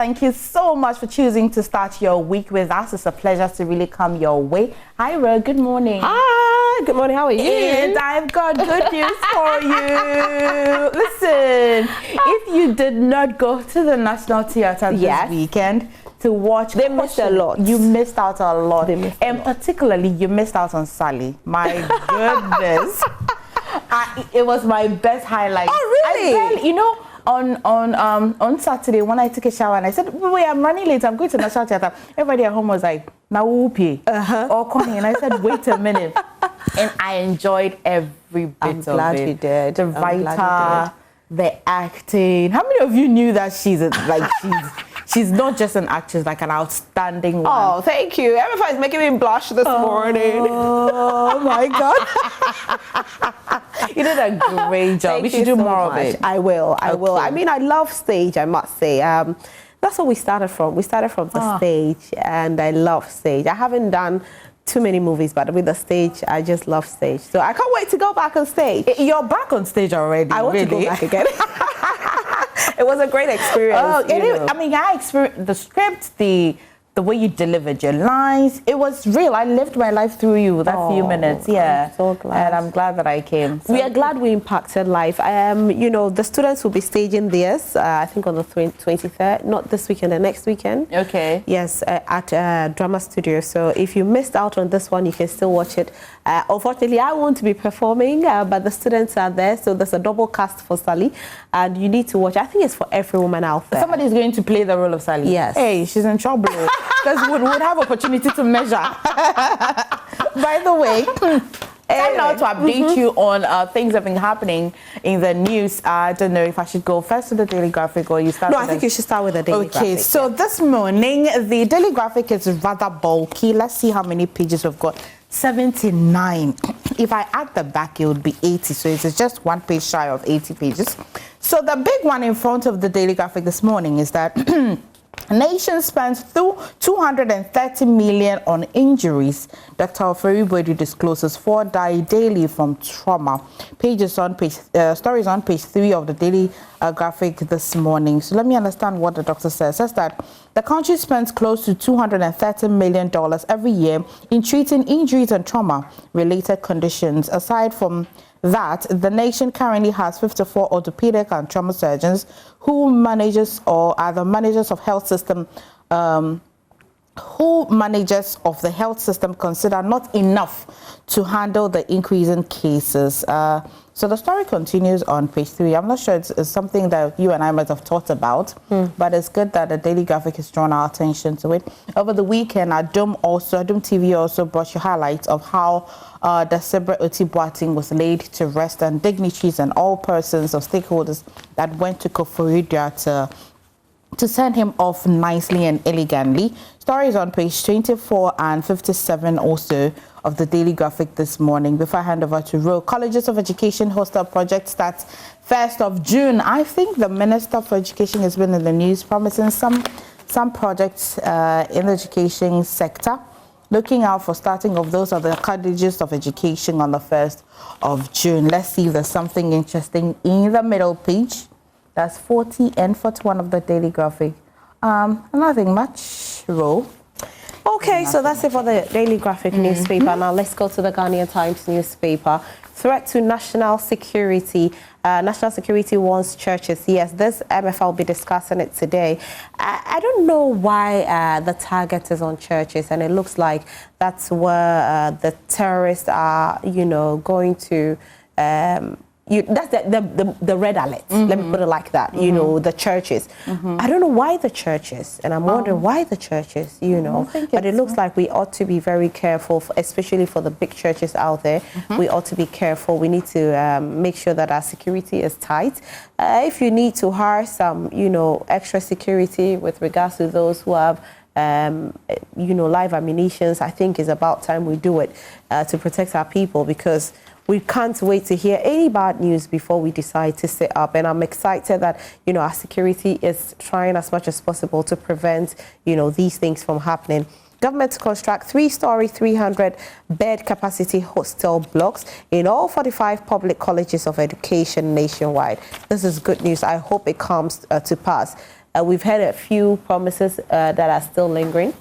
Thank you so much for choosing to start your week with us. It's a pleasure to really come your way. Hi, Ro. Good morning. Hi. Good morning. How are you? And I've got good news for you. Listen, if you did not go to the National Theatre this weekend to watch, they missed a lot. You missed out a lot. And particularly, you missed out on Sally. My goodness. It was my best highlight. Oh, really? On Saturday when I took a shower and I said, wait, I'm running late, I'm going to National Theatre. Everybody at home was like, now whoopee or Connie, and I said, wait a minute. And I enjoyed every bit of it. I'm glad you did. The writer, the acting. How many of you knew that she's not just an actress, like an outstanding one? Oh, thank you. Everybody's making me blush this morning. Oh my God. You did a great job. You should do more of it. I will. I mean, I love stage, I must say. That's what we started from. We started from the stage, and I love stage. I haven't done too many movies, but with the stage, I just love stage. So I can't wait to go back on stage. You're back on stage already. I want to go back again. It was a great experience. I mean, I experienced the script, the way you delivered your lines. It was real. I lived my life through you that few minutes. Yeah. I'm so glad. And I'm glad that I came. So. We are glad we impacted life. The students will be staging theirs, I think on the 23rd, not this weekend, the next weekend. Okay. Yes, at Drama Studio. So if you missed out on this one, you can still watch it. Unfortunately, I won't be performing, but the students are there. So there's a double cast for Sally, and you need to watch. I think it's for every woman out there. Somebody's going to play the role of Sally. Yes. Hey, she's in trouble. Because we would have opportunity to measure. By the way, time now to update you on things that have been happening in the news. I don't know if I should go first to the Daily Graphic or you start. No, I think you should start with the Daily Graphic. Okay, so this morning, the Daily Graphic is rather bulky. Let's see how many pages we've got. 79. If I add the back, it would be 80. So it's just one page shy of 80 pages. So the big one in front of the Daily Graphic this morning is that nation spends $230 million on injuries. Dr. Oferi discloses 4 die daily from trauma. Stories on page 3 of the Daily Graphic this morning. So let me understand what the doctor says. It says that the country spends close to $230 million every year in treating injuries and trauma-related conditions. Aside from that, the nation currently has 54 orthopedic and trauma surgeons who are the managers of health system, the health system consider not enough to handle the increase in cases. So the story continues on page 3. I'm not sure it's something that you and I might have thought about, but it's good that the Daily Graphic has drawn our attention to it. Over the weekend, Adum TV also brought you highlights of how the Sebre Oti Boating was laid to rest, and dignitaries and all persons or stakeholders that went to Koforidua to send him off nicely and elegantly. Stories on page 24 and 57 also of the Daily Graphic this morning. Before I hand over to Ro, Colleges of Education Hostel Project starts 1st of June. I think the Minister for Education has been in the news promising some projects in the education sector. Looking out for starting of those are the Colleges of Education on the 1st of June. Let's see if there's something interesting in the middle page. That's 40 and 41 of the Daily Graphic. Nothing much, Ro. Okay, so that's it for the Daily Graphic newspaper. Now let's go to the Ghanaian Times newspaper. Threat to national security. National security wants churches. Yes, this MFL will be discussing it today. I don't know why the target is on churches, and it looks like that's where the terrorists are, going to. That's the red alert. Let me put it like that. The churches. I don't know why the churches, and I'm wondering why the churches. But it looks like we ought to be very careful, especially for the big churches out there. We ought to be careful. We need to make sure that our security is tight. If you need to hire some, extra security with regards to those who have live ammunitions, I think it's about time we do it to protect our people, because we can't wait to hear any bad news before we decide to sit up. And I'm excited that, our security is trying as much as possible to prevent, these things from happening. Government to construct 3-story, 300-bed capacity hostel blocks in all 45 public colleges of education nationwide. This is good news. I hope it comes to pass. We've had a few promises that are still lingering.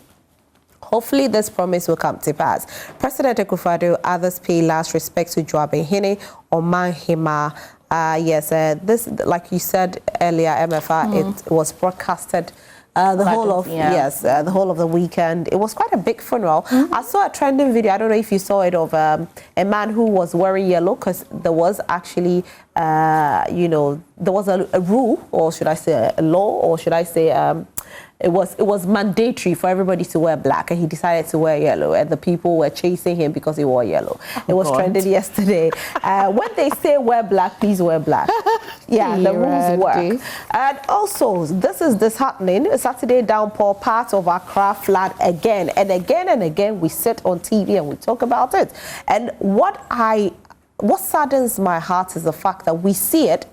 Hopefully, this promise will come to pass. President Akufo-Addo, others pay last respect to Joabehene Oman Hima. Yes, this, like you said earlier, MFR, it was broadcasted the whole of the weekend. It was quite a big funeral. I saw a trending video. I don't know if you saw it, of a man who was wearing yellow, because there was actually, there was a rule, or should I say a law, or should I say it was mandatory for everybody to wear black, and he decided to wear yellow, and the people were chasing him because he wore yellow. It was trended yesterday. When they say wear black, please wear black. Yeah, the rules work. And also, this is disheartening. Saturday downpour, part of Accra flood again and again and again. We sit on TV and we talk about it. And what saddens my heart is the fact that we see it,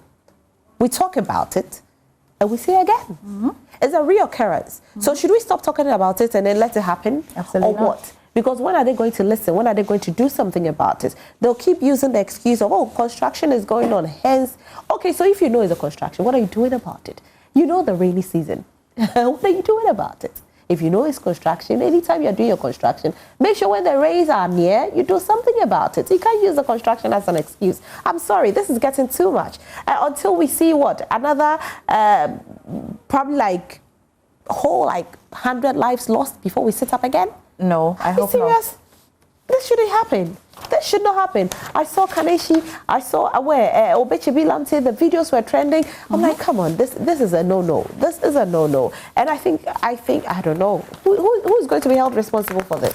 we talk about it, and we see it again. It's a reoccurrence. So should we stop talking about it and then let it happen? Absolutely or what? Because when are they going to listen? When are they going to do something about it? They'll keep using the excuse of, oh, construction is going on, hence. Okay, so if you know it's a construction, what are you doing about it? You know the rainy season. What are you doing about it? If you know it's construction, anytime you're doing your construction, make sure when the rains are near, you do something about it. You can't use the construction as an excuse. I'm sorry, this is getting too much. Until we see what? Another, probably like, whole 100 lives lost before we sit up again? No, I hope serious? not. This shouldn't happen. This should not happen. I saw Kaneshi, I saw Obechebi Lamte, the videos were trending. I'm like, come on, this is a no-no. This is a no-no. And I think, I don't know, who's going to be held responsible for this?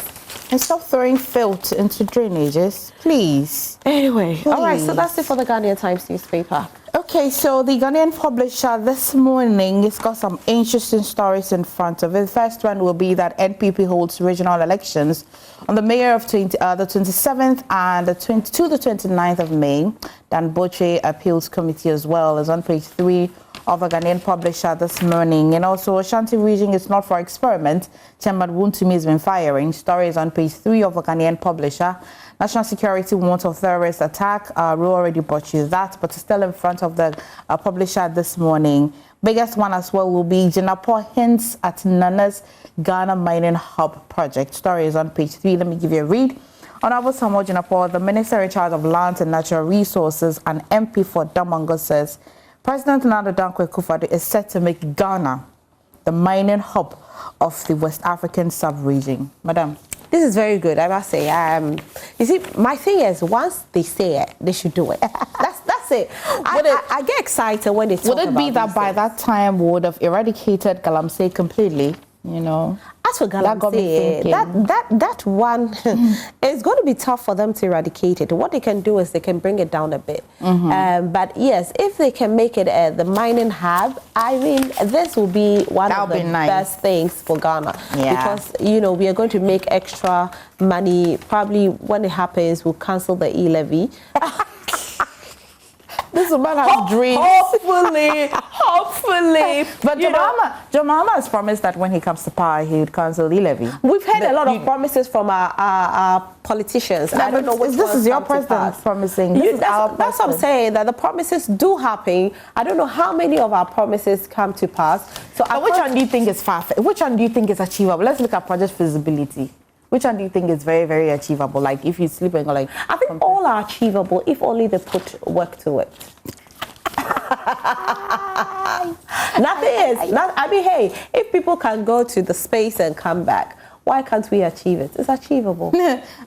And stop throwing filth into drainages, please. Anyway, please. All right, so that's it for the Ghanaian Times newspaper. Okay, so the Ghanaian publisher this morning has got some interesting stories in front of it. The first one will be that NPP holds regional elections on the mayor of the 27th and the 29th of May. Dan Boche Appeals Committee as well is on page 3 of the Ghanaian publisher this morning. And also, Ashanti region is not for experiment. Chairman Wuntumi has been firing. Stories on page 3 of the Ghanaian publisher. National security warns of terrorist attack. We already brought you that, but still in front of the publisher this morning. Biggest one as well will be Jinapor hints at Nana's Ghana Mining Hub project. Story is on page 3. Let me give you a read. Honorable Samuel Jinapor, the Minister in charge of Lands and Natural Resources and MP for Damongo, says President Nana Dankwa Akufo-Addo is set to make Ghana the mining hub of the West African sub-region. Madam. This is very good, I must say. You see, my thing is, once they say it, they should do it. That's it. I get excited when they talk about it. Would it be that by that time we would have eradicated Galamsey completely? You know, as for Galamsey, that one it's going to be tough for them to eradicate it. What they can do is they can bring it down a bit. But yes, if they can make it the mining hub, I mean, this will be one of the best things for Ghana. Because, you know, we are going to make extra money. Probably when it happens, we'll cancel the e-levy. This man has dreams. Hopefully. But John Mahama has promised that when he comes to power, he would cancel e-levy. We've had a lot of promises from our politicians. I don't know which this is your president promising. That's what I'm saying, that the promises do happen. I don't know how many of our promises come to pass. So which one do you think is far-fetched? Which one do you think is achievable? Let's look at project feasibility. Which one do you think is very, very achievable? Like if you sleep and go like... I think all are achievable if only they put work to it. Nothing is. I mean, hey, if people can go to the space and come back, why can't we achieve it? It's achievable.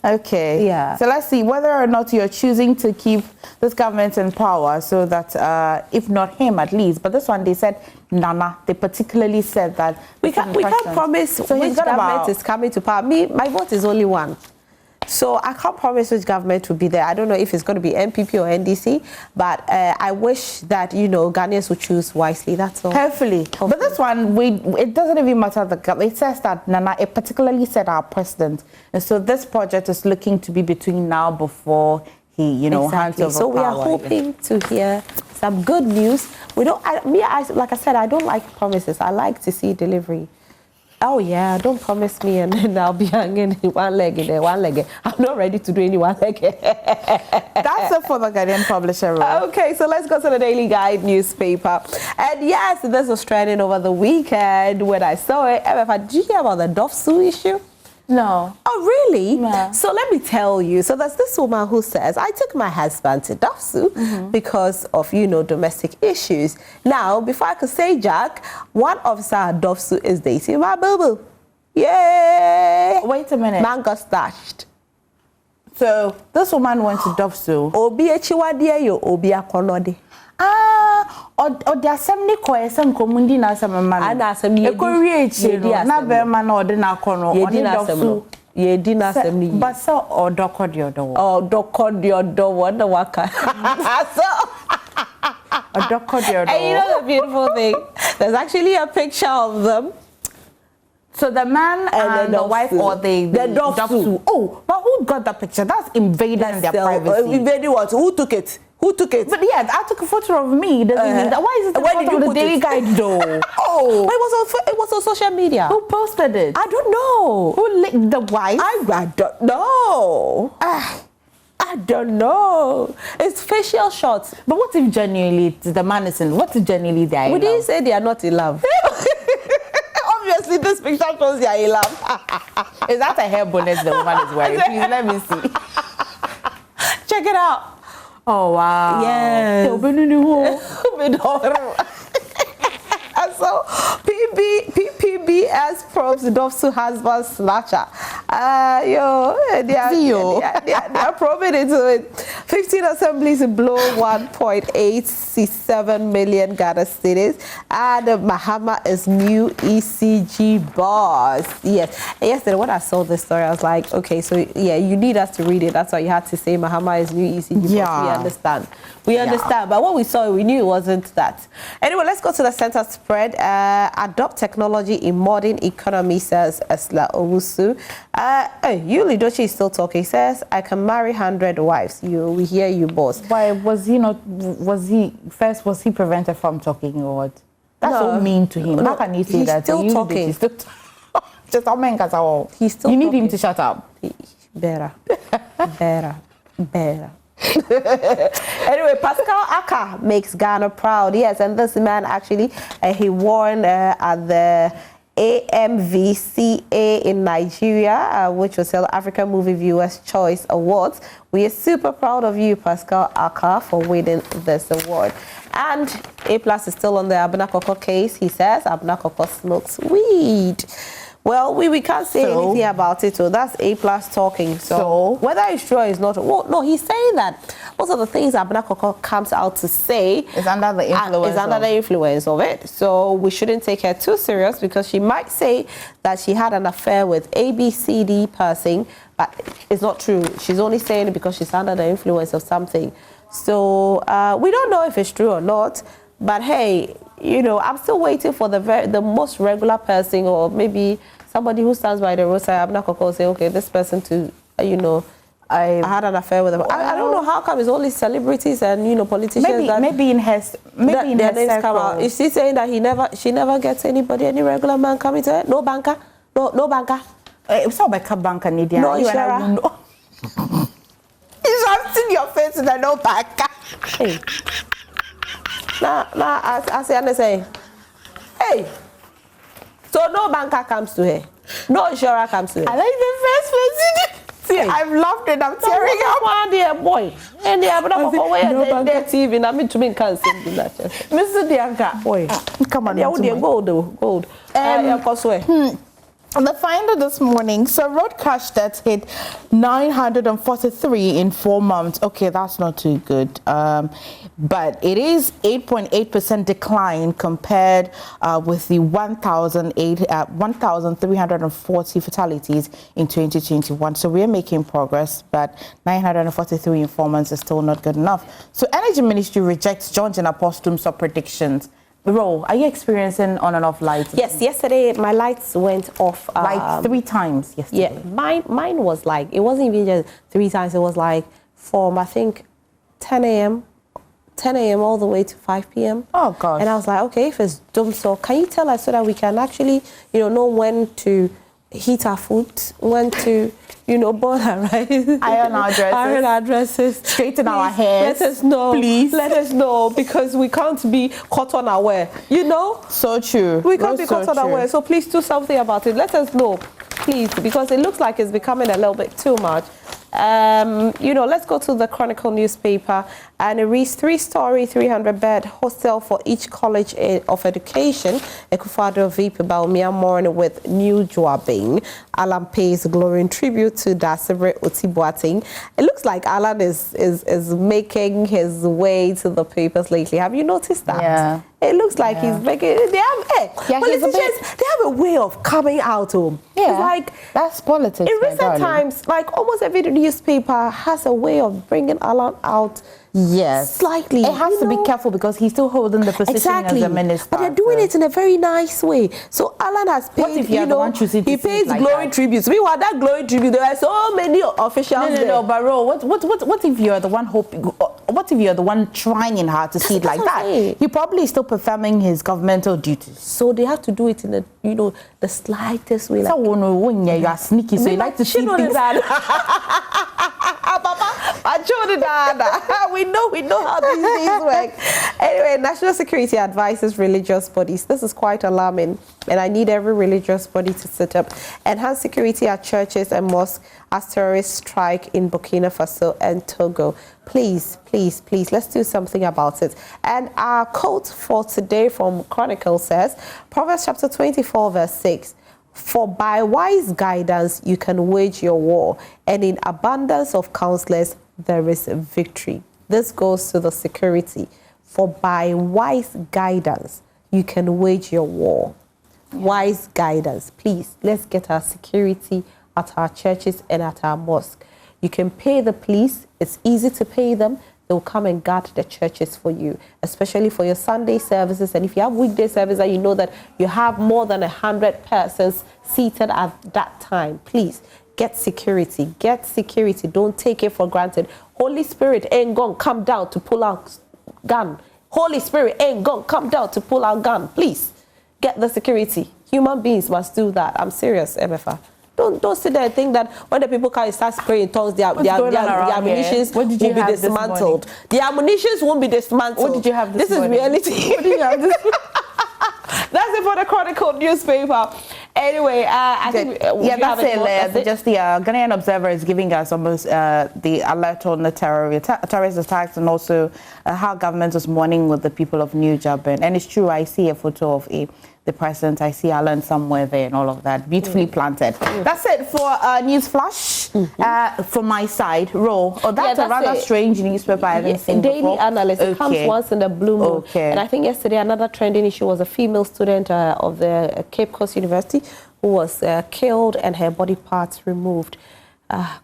Okay. Yeah. So let's see whether or not you're choosing to keep this government in power so that, if not him at least, but this one they said Nana. They particularly said that we can't promise which government is coming to power. My vote is only one. So I can't promise which government will be there. I don't know if it's going to be NPP or NDC, but I wish that, you know, Ghanaians will choose wisely. That's all. Hopefully. But this one, it doesn't even matter. It says that Nana, it particularly said our president. And so this project is looking to be between now before he, you know, hands over So we are hoping to hear some good news. We don't. Like I said, I don't like promises. I like to see delivery. Oh yeah, don't promise me and then I'll be hanging one leg in there, one leg. I'm not ready to do any one leg. That's it for the Guardian publisher. Okay, so let's go to the Daily Guide newspaper. And yes, this was trending over the weekend when I saw it. MFA, did you hear about the Dofsu issue? No. Oh, really? No. So let me tell you. So there's this woman who says, I took my husband to Dofsu because of, domestic issues. Now, before I could say Jack, one officer at Dofsu is dating my boo-boo. Yay! Wait a minute. Man got stashed. So this woman went to Dofsu. Obi echiwadie yo obi akonode. Or the assembly some community na some man. And assembly. Na be man or the na kono. Ye di na assembly. But so or dokod your door. Oh, dokod your door. What the waka? So. Or dokod your door. And you know the beautiful thing? There's actually a picture of them. So the man and the wife or the Dofsu. Oh, but who got that picture? That's invading their privacy. Invading what? Who took it? Who took it? But yeah, I took a photo of me. Doesn't mean that. Why is it Where did you the put Daily it? Guide though? Oh, it was on social media. Who posted it? I don't know. Who licked the wife? I don't know. I don't know. It's facial shots. But what if genuinely the man is in? What if genuinely they are in We love? didn't say they are not in love. Obviously, this picture shows they are in love. Is that a hair bonnet the woman is wearing? Please let me see. Check it out. Oh wow. Yes. So PPBS probes Dofsu husband snatcher. They are probing into it. 15 assemblies blow 1.867 million Ghana cedis. And Mahama is new ECG boss. Yes. And yesterday when I saw this story, I was like, okay, so yeah, you need us to read it. That's why you had to say Mahama is new ECG boss. We understand. We understand. But what we saw, we knew it wasn't that. Anyway, let's go to the center spread. Adopt technology in modern economy, says Esla Owusu. Yuli Dochi is still talking. He says, I can marry 100 wives. We hear you, boss. Why was he not? Was he prevented from talking or what? That's so mean to him. How can he say that? Still talking. Just He's still. You need him to shut up. Better. Anyway, Pascal Aka makes Ghana proud. Yes, and this man actually, he won at the AMVCA in Nigeria, which was the African Movie Viewers' Choice Awards. We are super proud of you, Pascal Aka, for winning this award. And A+ is still on the Abena Koko case. He says Abena Koko smokes weed. Well, we can't say anything about it, so that's A+ talking. So whether it's true or it's not, well, no, he's saying that most of the things Abena Koko comes out to say is under the influence of it. So we shouldn't take her too serious because she might say that she had an affair with ABCD person, but it's not true. She's only saying it because she's under the influence of something. So we don't know if it's true or not, but hey, I'm still waiting for the most regular person, or maybe somebody who stands by the roadside. I'm not going to say, okay, this person to, I had an affair with them. I don't know how come it's only celebrities and politicians. Maybe in her names come out. Is she saying that she never gets any regular man coming to her? No banker, no banker. It's not like a banker, Nidia. No insurer. You've seen your face in a no banker. Hey. Now, I say, hey, so no banker comes to her, no insurer comes to her. I like the first person. See, I've loved it. I'm tearing up. One dear boy, and they have no TV. I mean to me, can't see that. Mr. Dianka, boy, come on, gold. The finder this morning, so road crash deaths hit 943 in 4 months. Okay, that's not too good. But it is 8.8% decline compared with the 1,340 fatalities in 2021. So we're making progress, but 943 in 4 months is still not good enough. So Energy Ministry rejects John Apostum's predictions. Ro, are you experiencing on and off lights? Yes, yesterday my lights went off. Like 3 times yesterday. Yeah, mine was like, it wasn't even just 3 times, it was like from, I think, 10 a.m. 10 a.m. all the way to 5 p.m. Oh, gosh. And I was like, okay, if it's dumb, so can you tell us so that we can actually, know when to heat our food, when to, boil our rice, iron our dresses, straighten our hairs. Let us know, please. Let us know, because we can't be caught unaware. So true. We can't be caught unaware. So please do something about it. Let us know, please, because it looks like it's becoming a little bit too much. Let's go to the Chronicle newspaper, and it reads 3-story, 300-bed hostel for each college of education. Ekufado VP Baumia morning with new Joabing. Alan pays glowing tribute to Dasibre Otibuating. It looks like Alan is making his way to the papers lately. Have you noticed that? Yeah. It looks like he's making. They have politicians. They have a way of coming out home. Yeah, it's like that's politics. In recent times, like almost every newspaper has a way of bringing Alan out. Yes, slightly. It has to be careful because he's still holding the position as a minister. But they're doing it in a very nice way. So Alan has paid. What if you're the one choosing to he pays like glowing tributes. Meanwhile, that glowing tribute, there are so many officials. No, but Ro, what if you're the one hoping? What if you're the one trying hard to see it like that? He probably is still performing his governmental duties. So they have to do it in the slightest way. So when you are sneaky, so you like to see things. We know how these things work. Anyway, national security advises religious bodies. This is quite alarming, and I need every religious body to sit up. Enhance security at churches and mosques as terrorists strike in Burkina Faso and Togo. Please, please, please, let's do something about it. And our quote for today from Chronicle says, Proverbs chapter 24, verse 6. For by wise guidance you can wage your war, and in abundance of counselors there is victory. This goes to the security. For by wise guidance you can wage your war. Yeah. Wise guidance. Please, let's get our security at our churches and at our mosque. You can pay the police. It's easy to pay them. They'll come and guard the churches for you, especially for your Sunday services. And if you have weekday services and you know that you have more than 100 persons seated at that time, please get security. Get security. Don't take it for granted. Holy Spirit ain't gonna come down to pull out gun. Holy Spirit ain't gonna come down to pull out gun. Please get the security. Human beings must do that. I'm serious, MFA. Don't sit there and think that when the people can start spraying tongues, their ammunitions will be dismantled. The ammunitions won't be dismantled. What did you have this morning? This is reality. What did you have this That's it for the Chronicle newspaper. Anyway, I think that's it. Just the Ghanaian Observer is giving us almost the alert on the terrorist attacks, and also how government is mourning with the people of New Japan. And it's true, I see a photo of the president. I see Alan somewhere there and all of that. Beautifully planted. That's it for News Flash from my side. Ro. Oh, that's a rather strange newspaper I haven't seen Daily before. Analyst. It comes once in the blue moon. Okay. And I think yesterday another trending issue was a female student of the Cape Coast University who was killed and her body parts removed.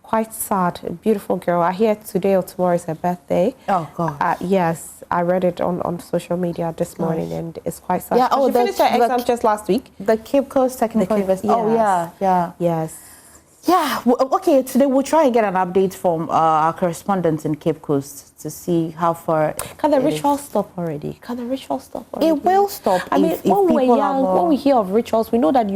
Quite sad. A beautiful girl. I hear today or tomorrow is her birthday. Oh, God. Yes, I read it on social media this morning, and it's quite sad. Yeah, she finished her exam just last week. The Cape Coast Technical University. Yes. Oh, yeah. Yes. Yeah, okay, today we'll try and get an update from our correspondent in Cape Coast to see how far... Can the rituals stop already? It will stop. I mean, when we were young, when we hear of rituals, we know that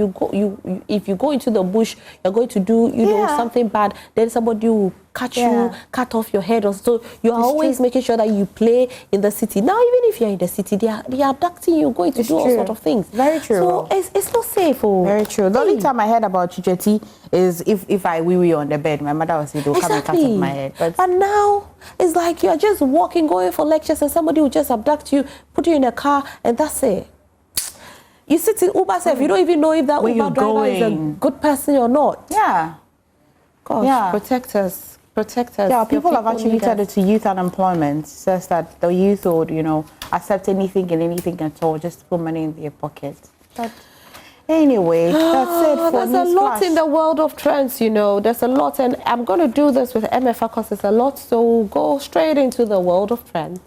if you go into the bush, you're going to do, something bad, then somebody will cut you, cut off your head or so. You're always making sure that you play in the city. Now, even if you're in the city, they are abducting you, going to do all sorts of things. Very true. So it's not safe. Very true. The only time I heard about Chicheti is if I wee on the bed, my mother would say, they'll come and cut off my head. But now, it's like you're just walking, going for lectures, and somebody will just abduct you, put you in a car, and that's it. You sit in Uber, if you don't even know if that Uber driver is a good person or not. Yeah. Gosh, protect us. Protect us. Yeah, people have attributed it to youth unemployment. It says that the youth would, accept anything and anything at all, just to put money in their pocket. But anyway, that's it for There's a lot in the world of trends, There's a lot, and I'm going to do this with MFA because there's a lot, so go straight into the world of trends.